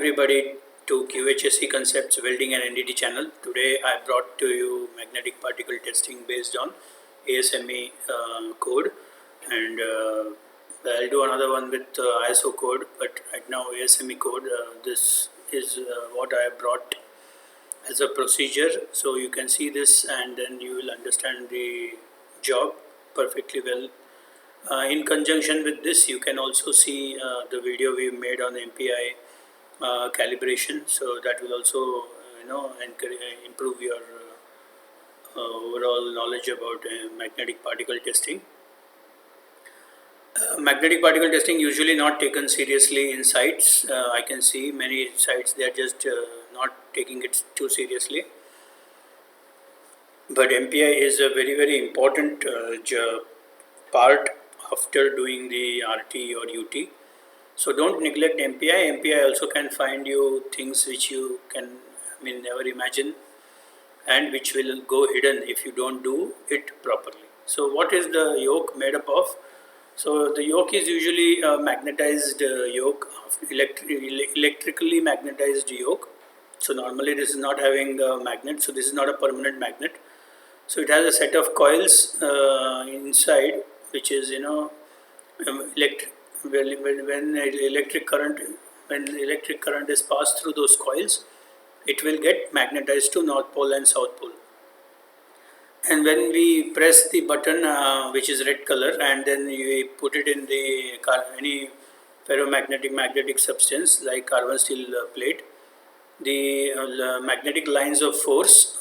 everybody to QHSE Concepts Welding and NDT channel. Today I brought to you magnetic particle testing based on ASME code, and I'll do another one with ISO code, but right now ASME code. This is what I brought as a procedure, so you can see this and then you will understand the job perfectly well. In conjunction with this, you can also see the video we made on MPI calibration, so that will also improve your overall knowledge about magnetic particle testing. Magnetic particle testing usually not taken seriously in sites. I can see many sites they are just not taking it too seriously, but MPI is a very important part after doing the RT or UT. So don't neglect MPI. MPI also can find you things which you can never imagine, and which will go hidden if you don't do it properly. So what is the yoke made up of? So the yoke is usually a magnetized yoke, electrically magnetized yoke. So normally this is not having a magnet, so this is not a permanent magnet. So it has a set of coils inside, which is electric. When electric current is passed through those coils, it will get magnetized to North Pole and South Pole. And when we press the button, which is red color, and then we put it in the any magnetic substance like carbon steel plate, the magnetic lines of force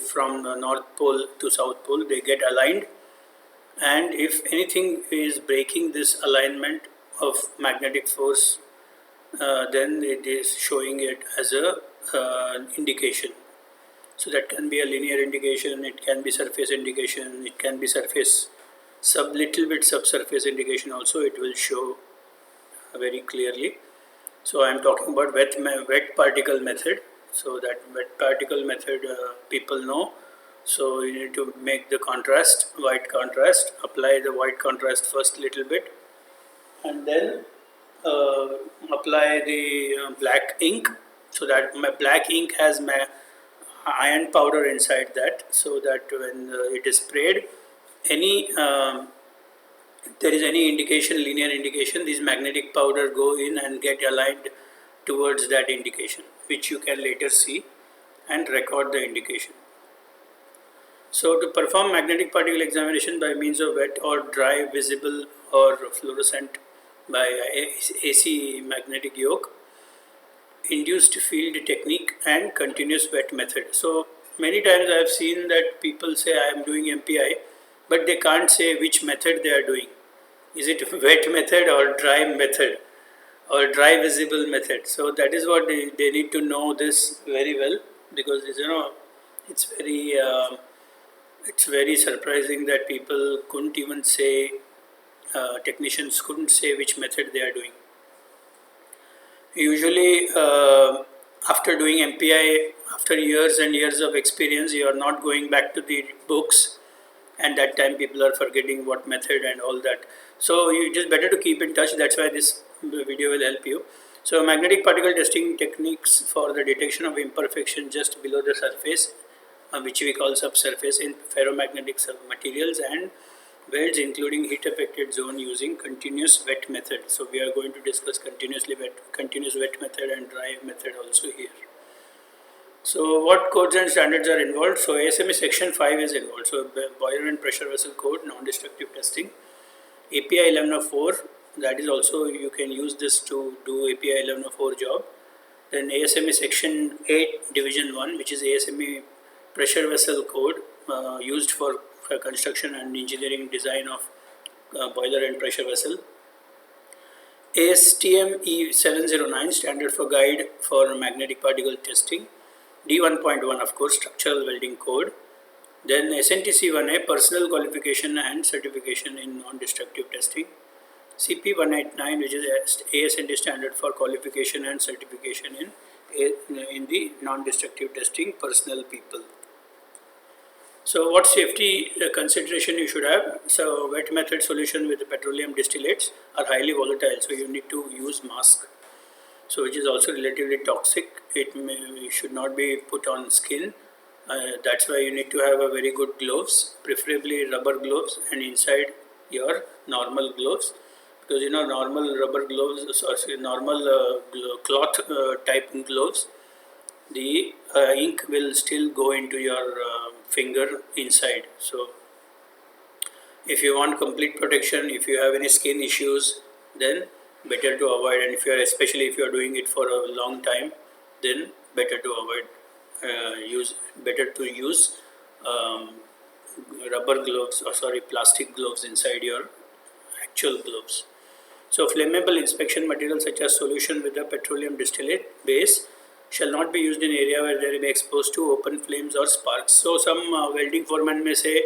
from the North Pole to South Pole, they get aligned, and if anything is breaking this alignment of magnetic force, then it is showing it as a indication. So that can be a linear indication, it can be surface indication, it can be surface little bit subsurface indication also. It will show very clearly. So I am talking about wet particle method. So that wet particle method people know. So you need to make the contrast, white contrast, apply the white contrast first little bit, and then apply the black ink. So that my black ink has my iron powder inside that, so that when it is sprayed, there is any indication, linear indication, this magnetic powder go in and get aligned towards that indication, which you can later see and record the indication. So to perform magnetic particle examination by means of wet or dry, visible or fluorescent by AC magnetic yoke, induced field technique and continuous wet method. So many times I have seen that people say I am doing MPI, but they can't say which method they are doing. Is it wet method or dry method or dry visible method? So that is what they need to know this very well, because it's very surprising that people couldn't even say, technicians couldn't say which method they are doing. Usually after doing MPI, after years and years of experience, you are not going back to the books, and that time people are forgetting what method and all that. So you just better to keep in touch. That's why this video will help you. So magnetic particle testing techniques for the detection of imperfection just below the surface, which we call subsurface, in ferromagnetic materials and welds, including heat affected zone, using continuous wet method. So we are going to discuss continuous wet method and dry method also here. So what codes and standards are involved? So ASME section 5 is involved. So boiler and pressure vessel code, non-destructive testing. API 1104, that is also you can use this to do API 1104 job. Then ASME section 8 division 1, which is ASME pressure vessel code, used for construction and engineering design of boiler and pressure vessel. ASTM E709, standard for guide for magnetic particle testing. D1.1, of course, structural welding code. Then SNTC 1A, personal qualification and certification in non-destructive testing. CP 189, which is ASNT standard for qualification and certification in the non-destructive testing personnel people. So what safety consideration you should have? So wet method solution with petroleum distillates are highly volatile, so you need to use mask. so which is also relatively toxic. It should not be put on skin. That's why you need to have a very good gloves, preferably rubber gloves, and inside your normal gloves, because normal rubber gloves, sorry, normal cloth type gloves, the ink will still go into your finger inside. So if you want complete protection, if you have any skin issues, then better to avoid. And if you are, especially if you are doing it for a long time, then better to avoid, use better to use um, rubber gloves, or sorry, plastic gloves inside your actual gloves. So flammable inspection materials such as solution with a petroleum distillate base shall not be used in area where they may be exposed to open flames or sparks. So some welding foreman may say,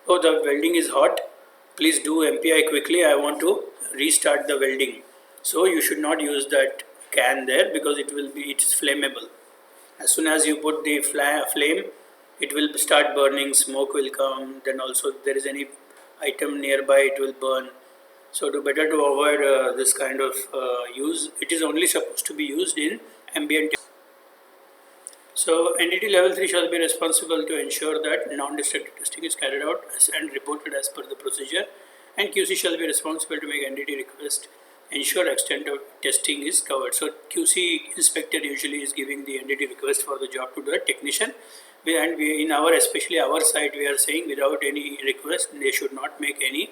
oh, the welding is hot, please do MPI quickly, I want to restart the welding. So you should not use that can there, because it's flammable. As soon as you put the flame, it will start burning, smoke will come, then also if there is any item nearby, it will burn. So better to avoid this kind of use. It is only supposed to be used in ambient. So entity level 3 shall be responsible to ensure that non-destructive testing is carried out and reported as per the procedure, and QC shall be responsible to make entity request, ensure extent of testing is covered. So QC inspector usually is giving the entity request for the job to the technician, and in our, especially our site, we are saying without any request they should not make any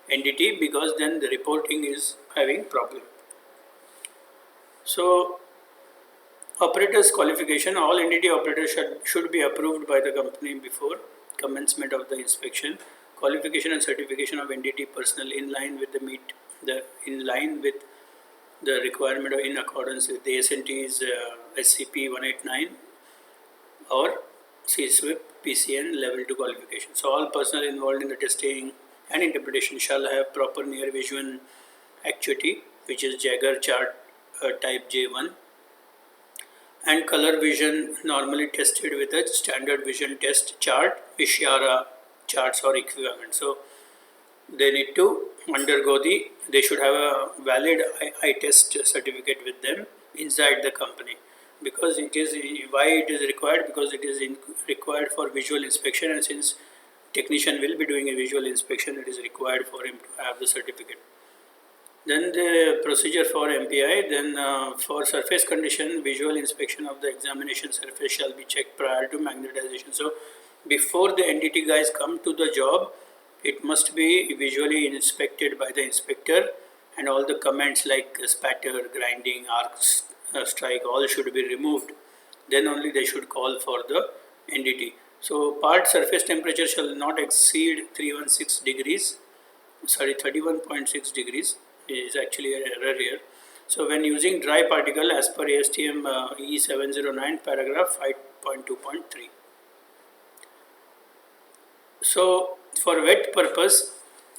entity, because then the reporting is having problem. So operators qualification, all entity operators should be approved by the company before commencement of the inspection. Qualification and certification of entity personnel in line with the requirement, or in accordance with the SNT's SCP 189 or CSWIP PCN level 2 qualification. So all personnel involved in the testing and interpretation shall have proper near vision acuity, which is Jagger chart type J1, and color vision normally tested with a standard vision test chart, Ishara charts or equivalent. So they need to undergo they should have a valid eye test certificate with them inside the company, because it is, why it is required, because it is required for visual inspection, and since technician will be doing a visual inspection, it is required for him to have the certificate. Then the procedure for MPI, then for surface condition, visual inspection of the examination surface shall be checked prior to magnetization. So before the entity guys come to the job, it must be visually inspected by the inspector, and all the comments like spatter, grinding, arc strike, all should be removed. Then only they should call for the entity. So part surface temperature shall not exceed 316 degrees, sorry, 31.6 degrees is actually an error here. So when using dry particle as per ASTM E709 paragraph 5.2.3. So for wet purpose,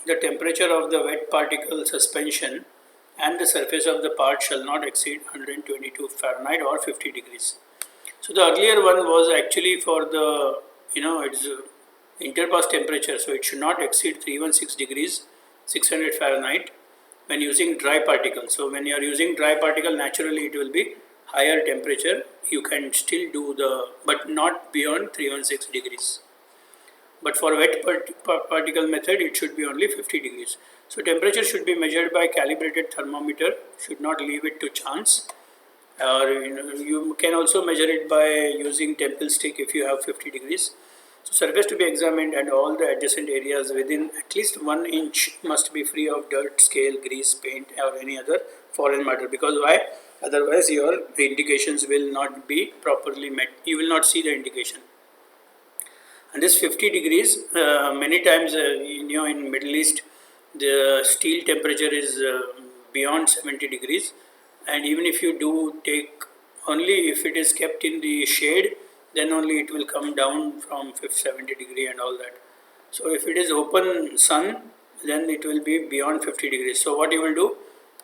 the temperature of the wet particle suspension and the surface of the part shall not exceed 122 Fahrenheit or 50 degrees. So the earlier one was actually for the, it's interpass temperature, so it should not exceed 316 degrees 600 Fahrenheit when using dry particle. So when you are using dry particle, naturally it will be higher temperature. You can still do but not beyond 316 degrees. But for wet particle method, it should be only 50 degrees. So temperature should be measured by calibrated thermometer, should not leave it to chance. Or you can also measure it by using temple stick if you have 50 degrees. So surface to be examined, and all the adjacent areas within at least 1 inch must be free of dirt, scale, grease, paint or any other foreign matter. Because why? Otherwise the indications will not be properly met. You will not see the indication. And this 50 degrees, many times in Middle East, the steel temperature is beyond 70 degrees. And even if you do take, only if it is kept in the shade, then only it will come down from 70 degree and all that. So if it is open sun, then it will be beyond 50 degrees. So what you will do?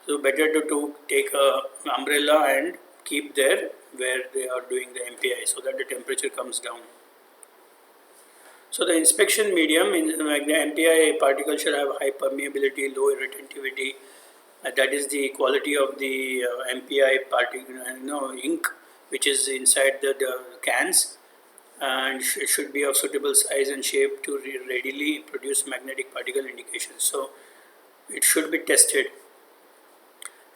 So better to take a umbrella and keep there where they are doing the MPI, so that the temperature comes down. So the inspection medium in the MPI particle should have high permeability, low irritativity, That is the quality of the MPI ink which is inside the cans, and should be of suitable size and shape to readily produce magnetic particle indications. So it should be tested.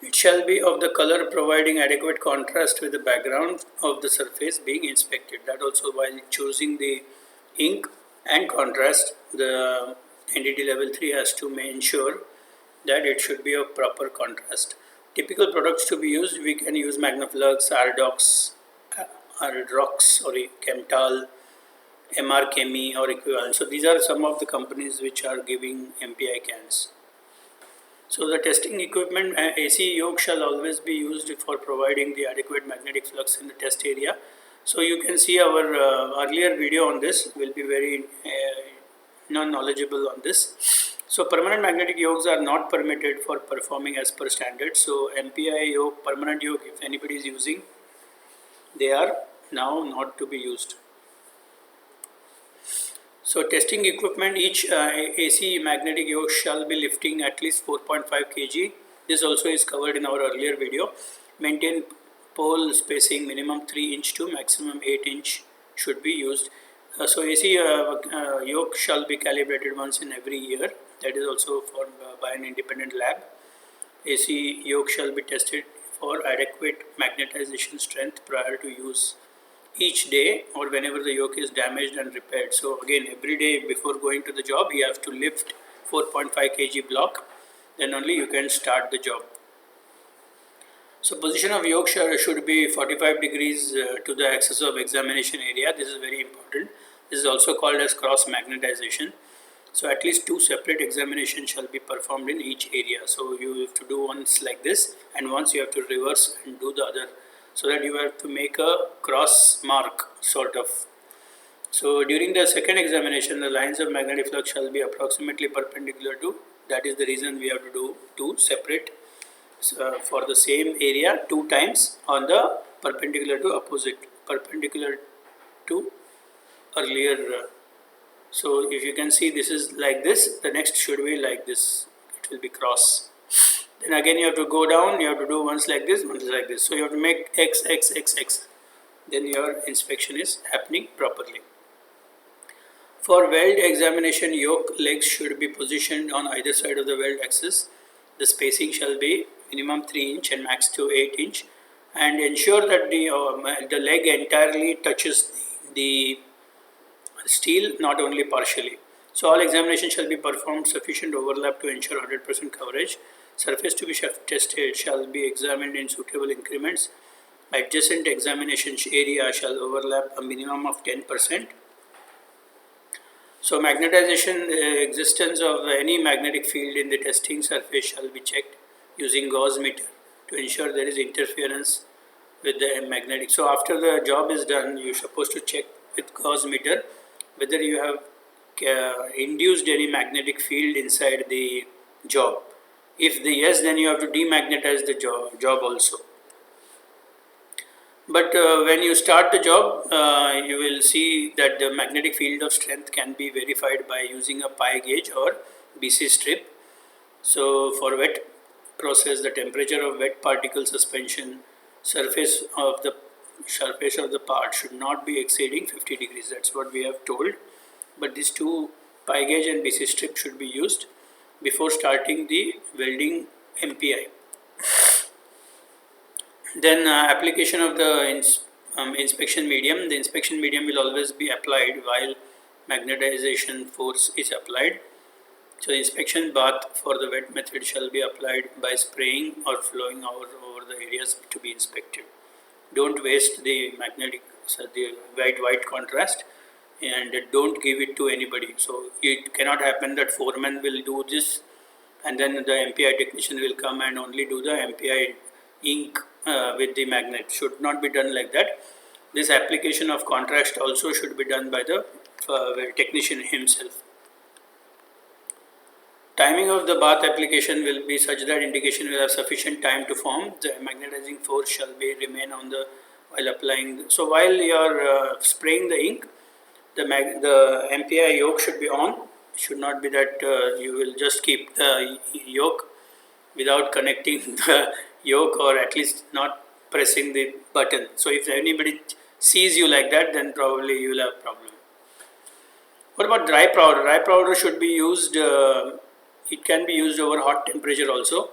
It shall be of the color providing adequate contrast with the background of the surface being inspected. That also, while choosing the ink and contrast, the NDT level 3 has to ensure that it should be of proper contrast. Typical products to be used, we can use Magnaflux, Ardrox, or Chemtal, MR Chemi or equivalent. So these are some of the companies which are giving MPI cans. So the testing equipment, AC yoke shall always be used for providing the adequate magnetic flux in the test area. So you can see our earlier video on this, will be very knowledgeable on this. So permanent magnetic yokes are not permitted for performing as per standard. So MPI yoke, permanent yoke, if anybody is using, they are now not to be used. So testing equipment, each AC magnetic yoke shall be lifting at least 4.5 kg. This also is covered in our earlier video. Maintain pole spacing minimum 3 inch to maximum 8 inch should be used. So AC yoke shall be calibrated once in every year. That is also for by an independent lab. AC yoke shall be tested for adequate magnetization strength prior to use each day or whenever the yoke is damaged and repaired. So again, every day before going to the job, you have to lift 4.5 kg block, then only you can start the job. So position of yoke should be 45 degrees to the axis of examination area. This is very important. This is also called as cross magnetization. So at least 2 separate examinations shall be performed in each area. So you have to do once like this, and once you have to reverse and do the other, so that you have to make a cross mark sort of. So during the second examination, the lines of magnetic flux shall be approximately perpendicular to. That is the reason we have to do 2 separate for the same area 2 times on the perpendicular to opposite, perpendicular to earlier. So if you can see, this is like this, the next should be like this, it will be cross. Then again you have to go down, you have to do once like this, once like this. So you have to make X, X, X, X. Then your inspection is happening properly. For weld examination, yoke legs should be positioned on either side of the weld axis. The spacing shall be minimum 3 inch and max to 8 inch. And ensure that the leg entirely touches the steel, not only partially. So all examination shall be performed sufficient overlap to ensure 100% coverage. Surface to be tested shall be examined in suitable increments. Adjacent examination area shall overlap a minimum of 10%. So magnetization, existence of any magnetic field in the testing surface shall be checked using gauge meter to ensure there is interference with the magnetic. So after the job is done, you are supposed to check with gauge meter whether you have induced any magnetic field inside the job. If the yes, then you have to demagnetize the job also. But when you start the job, you will see that the magnetic field of strength can be verified by using a pi gauge or BC strip. So for wet process, the temperature of wet particle suspension surface of the part should not be exceeding 50 degrees. That's what we have told. But these 2 pi gauge and BC strip should be used before starting the welding MPI. Then application of the inspection medium. The inspection medium will always be applied while magnetization force is applied. So inspection bath for the wet method shall be applied by spraying or flowing over the areas to be inspected. Don't waste the magnetic, the white contrast, and don't give it to anybody. So it cannot happen that foreman will do this and then the MPI technician will come and only do the MPI ink with the magnet. Should not be done like that. This application of contrast also should be done by the technician himself. Timing of the bath application will be such that indication will have sufficient time to form. The magnetizing force shall remain on the while applying. So while you are spraying the ink, the MPI yoke should be on. It should not be that you will just keep the yoke without connecting the yoke, or at least not pressing the button. So if anybody sees you like that, then probably you will have problem. What about dry powder? Dry powder should be used, it can be used over hot temperature also.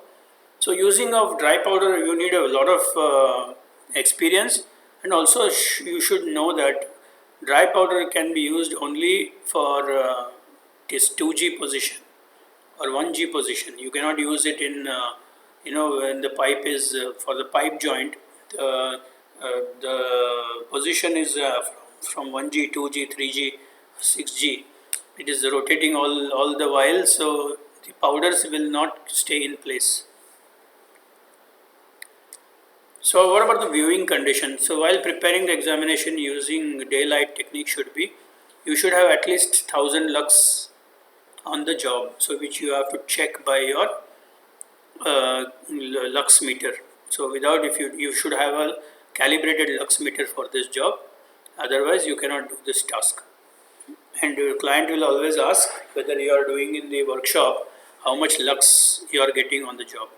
So using of dry powder, you need a lot of experience, and also you should know that dry powder can be used only for this 2G position or 1G position. You cannot use it in, when the pipe is, for the pipe joint, the position is from 1G, 2G, 3G, 6G. It is rotating all the while, so the powders will not stay in place. So what about the viewing condition? So while preparing the examination using daylight technique you should have at least 1000 lux on the job. So which you have to check by your lux meter. So without, if you should have a calibrated lux meter for this job. Otherwise you cannot do this task. And your client will always ask whether you are doing in the workshop how much lux you are getting on the job.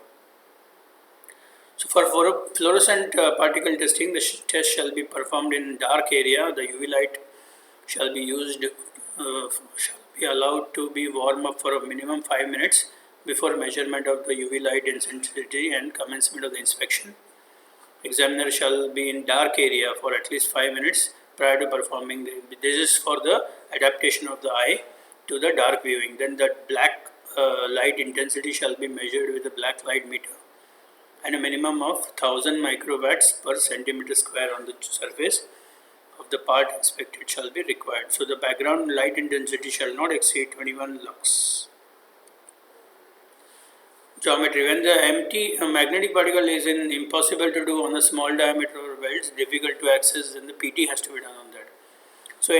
So for fluorescent particle testing, the test shall be performed in dark area. The UV light shall be used, shall be allowed to be warm up for a minimum 5 minutes before measurement of the UV light intensity and commencement of the inspection. Examiner shall be in dark area for at least 5 minutes prior to performing this is for the adaptation of the eye to the dark viewing. Then the black light intensity shall be measured with a black light meter, and a minimum of 1000 microwatts per centimeter square on the surface of the part inspected shall be required. So the background light intensity shall not exceed 21 lux. Geometry. When the empty magnetic particle is impossible to do on a small diameter or welds, difficult to access, then the PT has to be done on that. So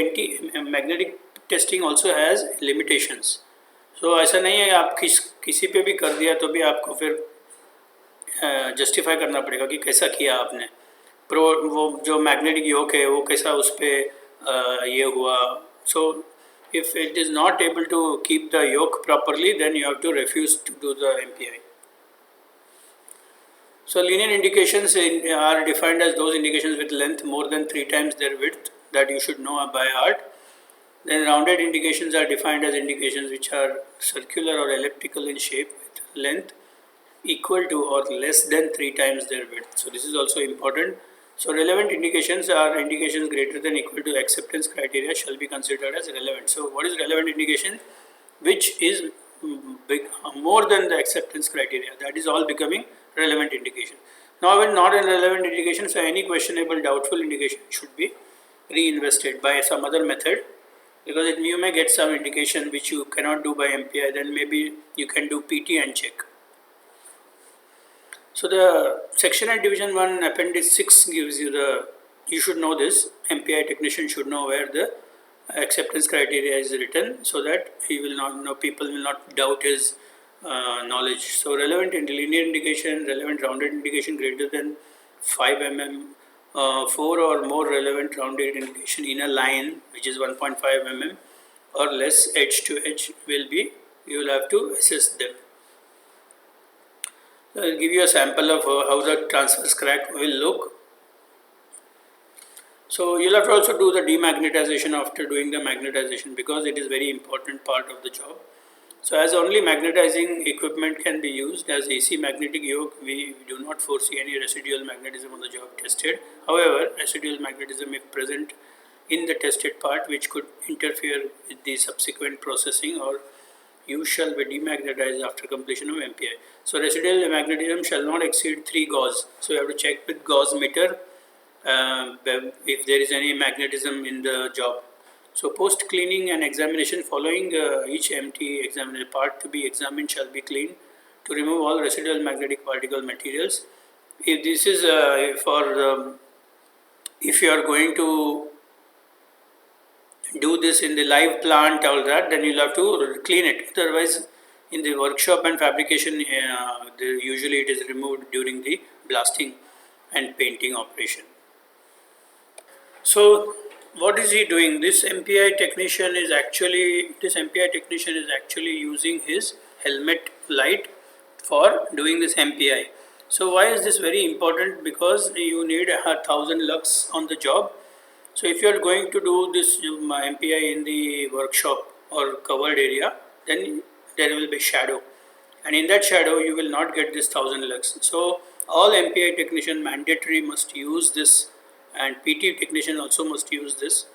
magnetic testing also has limitations. So ऐसा नहीं है आप किसी पे भी कर दिया तो भी आपको फिर जस्टिफाई करना पड़ेगा कि कैसा किया आपने, वो जो मैग्नेटिक योक है वो कैसा उस पर ये हुआ. सो if it is not able to keep the yoke properly, then you have to refuse to do the MPI. So linear indications are defined as those indications with length more than 3 times their width that you should know by heart. Then rounded indications are defined as indications which are circular or elliptical in shape with length equal to or less than 3 times their width. So this is also important. So relevant indications are indications greater than equal to acceptance criteria shall be considered as relevant. So what is relevant indication? Which is more than the acceptance criteria. That is all becoming relevant indication. Now when not a relevant indication, so any questionable doubtful indication should be reinvested by some other method, because you may get some indication which you cannot do by MPI, then maybe you can do PT and check. So the section at division 1 appendix 6 gives you you should know this, MPI technician should know where the acceptance criteria is written, so that he will not know, people will not doubt his knowledge. So relevant linear indication, relevant rounded indication greater than 5 mm, 4 or more relevant rounded indication in a line which is 1.5 mm or less edge to edge will be, you will have to assess them. I will give you a sample of how the transverse crack will look. So you will have to also do the demagnetization after doing the magnetization, because it is very important part of the job. So as only magnetizing equipment can be used as AC magnetic yoke, we do not foresee any residual magnetism on the job tested. However, residual magnetism if present in the tested part which could interfere with the subsequent processing, or you shall be demagnetized after completion of MPI. So residual magnetism shall not exceed 3 Gauss. So you have to check with Gauss meter if there is any magnetism in the job. So post cleaning and examination following each empty examined part to be examined shall be cleaned to remove all residual magnetic particle materials. If this is if you are going to do this in the live plant, all that, then you'll have to clean it. Otherwise, in the workshop and fabrication, usually it is removed during the blasting and painting operation. So what is he doing? This MPI technician is actually using his helmet light for doing this MPI. So why is this very important? Because you need 1000 lux on the job. So if you are going to do this MPI in the workshop or covered area, then there will be shadow, and in that shadow you will not get this 1000 lux. So all MPI technician mandatory must use this, and PT technician also must use this.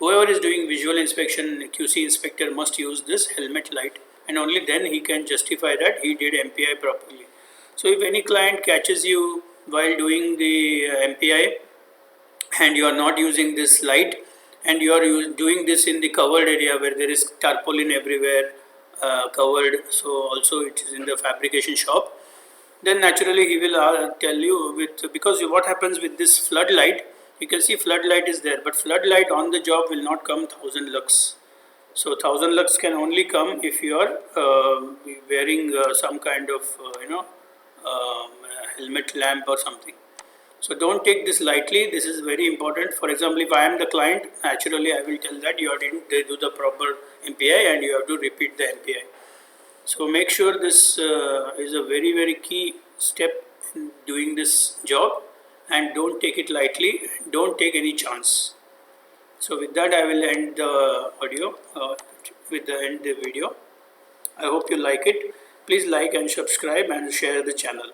Whoever is doing visual inspection, QC inspector must use this helmet light, and only then he can justify that he did MPI properly. So if any client catches you while doing the MPI and you are not using this light, and you are doing this in the covered area where there is tarpaulin everywhere, covered, so also it is in the fabrication shop, then naturally he will tell you with, because what happens with this floodlight, you can see floodlight is there, but floodlight on the job will not come 1000 lux. So 1000 lux can only come if you are wearing some kind of um, helmet lamp or something. So don't take this lightly. This is very important. For example, if I am the client, naturally I will tell that you didn't do the proper MPI and you have to repeat the MPI. So make sure this is a very key step in doing this job, and don't take it lightly. Don't take any chance. So with that, I will end the audio. With the end the video. I hope you like it. Please like and subscribe and share the channel.